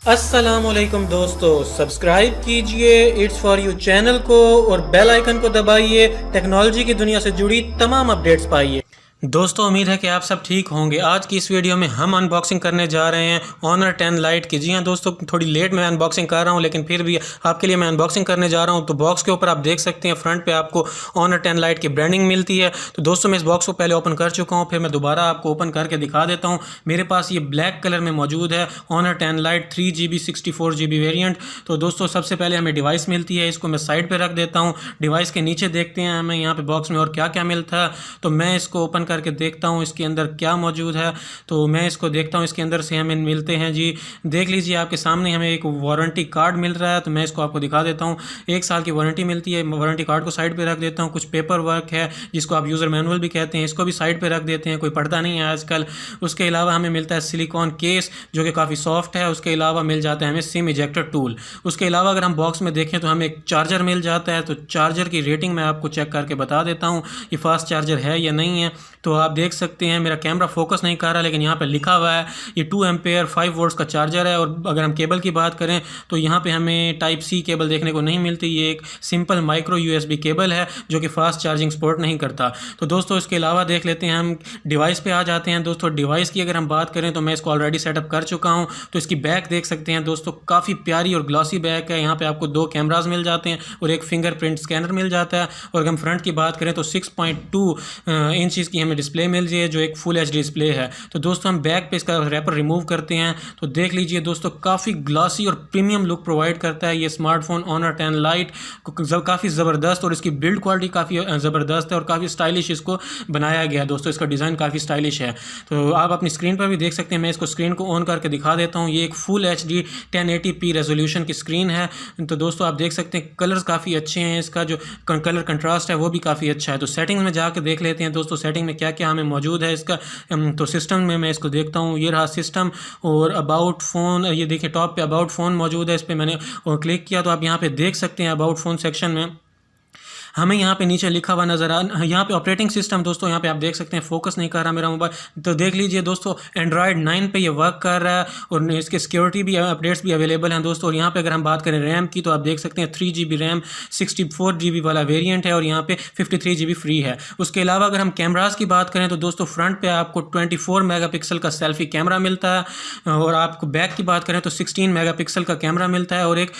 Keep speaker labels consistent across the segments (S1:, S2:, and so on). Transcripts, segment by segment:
S1: अस्सलामुअलैकुम दोस्तों, सब्सक्राइब कीजिए इट्स फॉर यू चैनल को और बेल आइकन को दबाइए। टेक्नोलॉजी की दुनिया से जुड़ी तमाम अपडेट्स पाइए। दोस्तों, उम्मीद है कि आप सब ठीक होंगे। आज की इस वीडियो में हम अनबॉक्सिंग करने जा रहे हैं ऑनर 10 लाइट की। जी हाँ दोस्तों, थोड़ी लेट मैं अनबॉक्सिंग कर रहा हूं, लेकिन फिर भी आपके लिए मैं अनबॉक्सिंग करने जा रहा हूं। तो बॉक्स के ऊपर आप देख सकते हैं फ्रंट पे आपको ऑनर 10 लाइट की ब्रांडिंग मिलती है। तो दोस्तों, मैं इस बॉक्स को पहले ओपन कर चुका हूँ, फिर मैं दोबारा आपको ओपन करके दिखा देता हूँ। मेरे पास ये ब्लैक कलर में मौजूद है honour 10 light 3GB 64GB variant. तो दोस्तों, सबसे पहले हमें डिवाइस मिलती है, इसको मैं साइड पर रख देता हूँ। डिवाइस के नीचे देखते हैं हमें यहाँ पे बॉक्स में और क्या क्या मिलता है। तो मैं इसको ओपन करके देखता हूँ इसके अंदर क्या मौजूद है। तो मैं इसको देखता हूँ, इसके अंदर से हमें मिलते हैं जी, देख लीजिए आपके सामने हमें एक वारंटी कार्ड मिल रहा है। तो मैं इसको आपको दिखा देता हूँ। 1 साल की वारंटी मिलती है। वारंटी कार्ड को साइड पे रख देता हूँ। कुछ पेपर वर्क है जिसको आप यूज़र मैनुअल भी कहते हैं, इसको भी साइड पे रख देते हैं, कोई पढ़ता नहीं है आजकल। उसके अलावा हमें मिलता है सिलिकॉन केस जो कि काफ़ी सॉफ्ट है। उसके अलावा मिल जाता है हमें सिम इजेक्टर टूल। उसके अलावा अगर हम बॉक्स में देखें तो हमें एक चार्जर मिल जाता है। तो चार्जर की रेटिंग मैं आपको चेक करके बता देता हूँ ये फास्ट चार्जर है या नहीं है। तो आप देख सकते हैं मेरा कैमरा फोकस नहीं कर रहा, लेकिन यहाँ पे लिखा हुआ है ये 2 एम्पेयर 5 वोल्ट्स का चार्जर है। और अगर हम केबल की बात करें तो यहाँ पे हमें टाइप सी केबल देखने को नहीं मिलती। ये एक सिंपल माइक्रो USB केबल है जो कि फास्ट चार्जिंग सपोर्ट नहीं करता। तो दोस्तों, इसके अलावा देख लेते हैं हम डिवाइस पे आ जाते हैं। दोस्तों, डिवाइस की अगर हम बात करें तो मैं इसको ऑलरेडी सेटअप कर चुका हूँ। तो इसकी बैक देख सकते हैं दोस्तों, काफ़ी प्यारी और ग्लॉसी बैक है। यहाँ पे आपको 2 कैमराज मिल जाते हैं और एक फिंगरप्रिंट स्कैनर मिल जाता है। और अगर हम फ्रंट की बात करें तो 6.2 इंचज़ की हमें डिस्प्ले मिल जाए जो एक फुल HD डिस्प्ले है। तो दोस्तों, हम बैक पे इसका रैपर रिमूव करते हैं तो देख लीजिए दोस्तों, काफ़ी ग्लॉसी और प्रीमियम लुक प्रोवाइड करता है ये स्मार्टफोन ऑनर 10 लाइट। काफ़ी ज़बरदस्त और इसकी बिल्ड क्वालिटी काफ़ी ज़बरदस्त है और काफ़ी स्टाइलिश इसको बनाया गया है। दोस्तों, इसका डिज़ाइन काफ़ी स्टाइलिश है। तो आप अपनी स्क्रीन पर भी देख सकते हैं। मैं इसको स्क्रीन को ऑन करके दिखा देता हूँ। ये एक फुल HD 1080p रेजोल्यूशन की स्क्रीन है। तो दोस्तों, आप देख सकते हैं कलर्स काफ़ी अच्छे हैं। इसका जो कलर कंट्रास्ट है वो भी काफ़ी अच्छा है। तो सेटिंग में जाकर देख लेते हैं दोस्तों, सेटिंग में क्या क्या हमें मौजूद है इसका। तो सिस्टम में मैं इसको देखता हूँ, ये रहा सिस्टम। और अबाउट फ़ोन, ये देखिए टॉप पे अबाउट फ़ोन मौजूद है। इस पर मैंने क्लिक किया तो आप यहाँ पे देख सकते हैं अबाउट फ़ोन सेक्शन में हमें यहाँ पे नीचे लिखा हुआ नज़र आ, यहाँ पे ऑपरेटिंग सिस्टम दोस्तों, यहाँ पे आप देख सकते हैं फोकस नहीं कर रहा मेरा मोबाइल। तो देख लीजिए दोस्तों, एंड्रॉयड 9 पे ये वर्क कर रहा है और इसके सिक्योरिटी भी अपडेट्स भी अवेलेबल हैं दोस्तों। और यहाँ पे अगर हम बात करें रैम की तो आप देख सकते हैं 3GB रैम 64GB वाला वेरिएंट है और यहाँ पे 53GB फ्री है। उसके अलावा अगर हम कैमरास की बात करें तो दोस्तों, फ्रंट पे आपको 24 मेगापिक्सल का सेल्फी कैमरा मिलता है। और आपको बैक की बात करें तो 16 मेगापिक्सल का कैमरा मिलता है और एक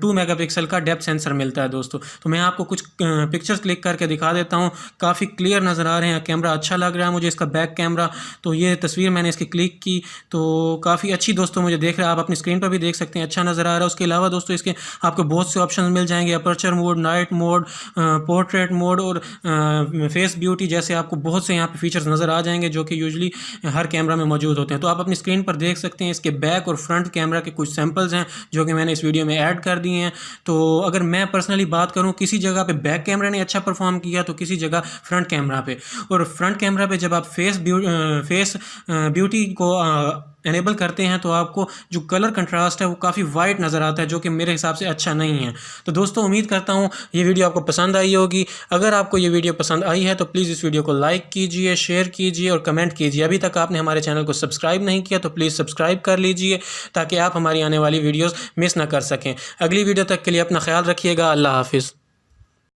S1: 2 मेगापिक्सल का डेप्थ सेंसर मिलता है दोस्तों। तो मैं आपको कुछ पिक्चर्स क्लिक करके दिखा देता हूँ। काफ़ी क्लियर नज़र आ रहे हैं, कैमरा अच्छा लग रहा है मुझे इसका बैक कैमरा। तो ये तस्वीर मैंने इसकी क्लिक की तो काफ़ी अच्छी दोस्तों मुझे देख रहा है। आप अपनी स्क्रीन पर भी देख सकते हैं, अच्छा नज़र आ रहा है। उसके अलावा दोस्तों, इसके आपको बहुत से ऑप्शन मिल जाएंगे, aperture mode, night mode, portrait mode और फेस ब्यूटी जैसे आपको बहुत से यहाँ पे फीचर्स नज़र आ जाएंगे जो कि यूजली हर कैमरा में मौजूद होते हैं। तो आप अपनी स्क्रीन पर देख सकते हैं इसके बैक और फ्रंट कैमरा के कुछ सैम्पल्स हैं जो कि मैंने इस वीडियो में ऐड कर दिए हैं। तो अगर मैं पर्सनली बात करूँ, किसी जगह पे बैक कैमरा ने अच्छा परफॉर्म किया तो किसी जगह फ्रंट कैमरा पे। और फ्रंट कैमरा पे जब आप फेस ब्यूटी को एनेबल करते हैं तो आपको जो कलर कंट्रास्ट है वो काफ़ी वाइट नज़र आता है जो कि मेरे हिसाब से अच्छा नहीं है। तो दोस्तों, उम्मीद करता हूँ ये वीडियो आपको पसंद आई होगी। अगर आपको ये वीडियो पसंद आई है तो प्लीज़ इस वीडियो को लाइक कीजिए, शेयर कीजिए और कमेंट कीजिए। अभी तक आपने हमारे चैनल को सब्सक्राइब नहीं किया तो प्लीज़ सब्सक्राइब कर लीजिए ताकि आप हमारी आने वाली वीडियोज़ मिस ना कर सकें। अगली वीडियो तक के लिए अपना ख्याल रखिएगा। अल्लाह हाफिज़।